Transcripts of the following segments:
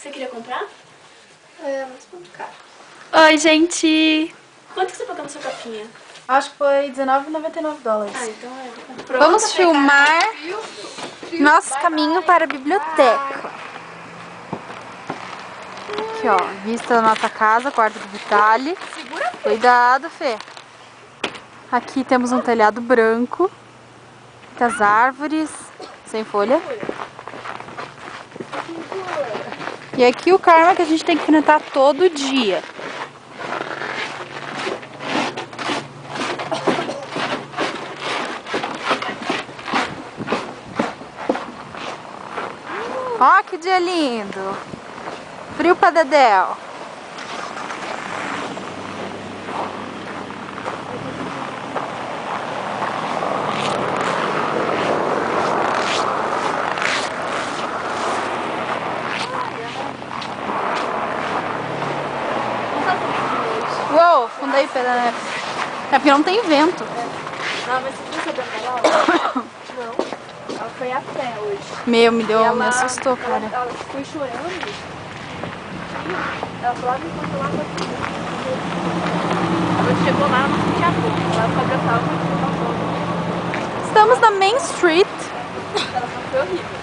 Você queria comprar? É, mas muito caro. Oi, gente! Quanto que você pagou na sua capinha? Acho que foi $19,99. Ah, então é. Vamos filmar nosso caminho para a biblioteca. Aqui, ó, vista da nossa casa, quarto do Vitali. Cuidado, Fê. Aqui temos um telhado branco, muitas árvores, sem folha. E aqui o karma que a gente tem que enfrentar todo dia. Ó, que dia lindo! Frio pra dedéu. Uou, fundei pé. É porque não tem vento. Não, mas você viu sabendo dela? Não. Ela foi a pé hoje. Meu, me assustou, cara. Ela foi chorando. Ela falou, enquanto lá ela chegou lá, não tinha pouco. Ela foi abraçar e Estamos na Main Street. ela foi horrível.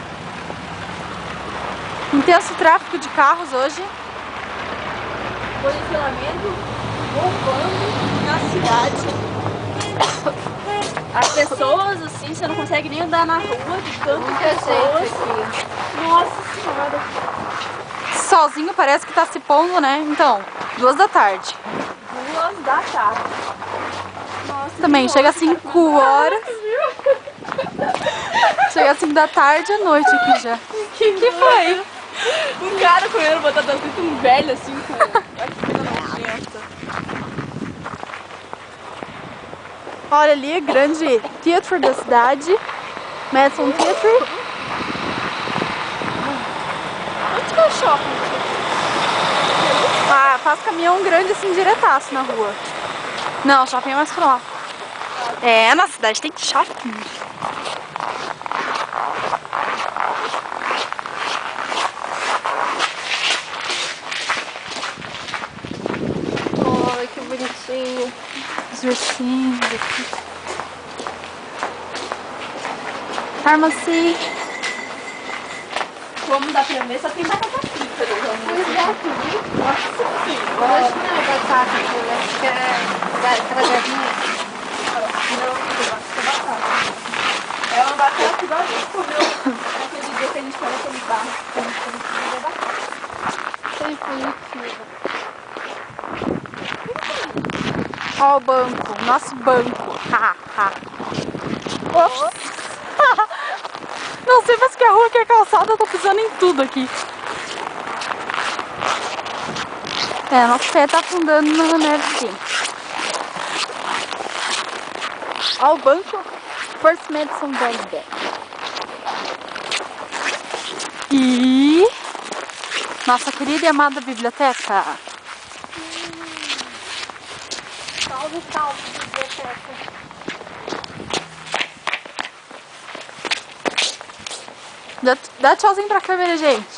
Intenso tráfego de carros hoje. Posicionamento bombando na cidade. As pessoas, assim, você não consegue nem andar na rua de tantas pessoas. Nossa senhora. Solzinho parece que tá se pondo, né? Então, 2 da tarde. 2 da tarde. Nossa, Também chega às 5 horas. Chega às 5 da tarde à noite aqui já. Que foi? Um cara comendo batata frita, um velho assim, com a coisa nojenta. Olha ali, grande teatro da cidade. Madison Theatre. Onde que é o shopping? Ah, faz caminhão grande assim, diretaço na rua. Não, o shopping é mais pro lá. É, na cidade tem shopping. Ai, que bonitinho. Os ursinhos aqui. Pharmacy. Como dá pra ver, só tem batata frita. Pois é, tu viu? Nossa senhora. Acho que não é batata, acho que é aquela galinha. Não, eu acho que é batata. É uma batata igual a gente comeu naquele dia que a gente foi naquele bar. Definitiva. Ó o banco, nosso banco. Ha, ha. Ops. Não sei mais que a rua que é calçada, eu tô pisando em tudo aqui. É, nosso pé tá afundando na neve aqui. Ó o banco First Madison Bank. E nossa querida e amada biblioteca. Salve, salve, biblioteca. Dá tchauzinho pra câmera, gente.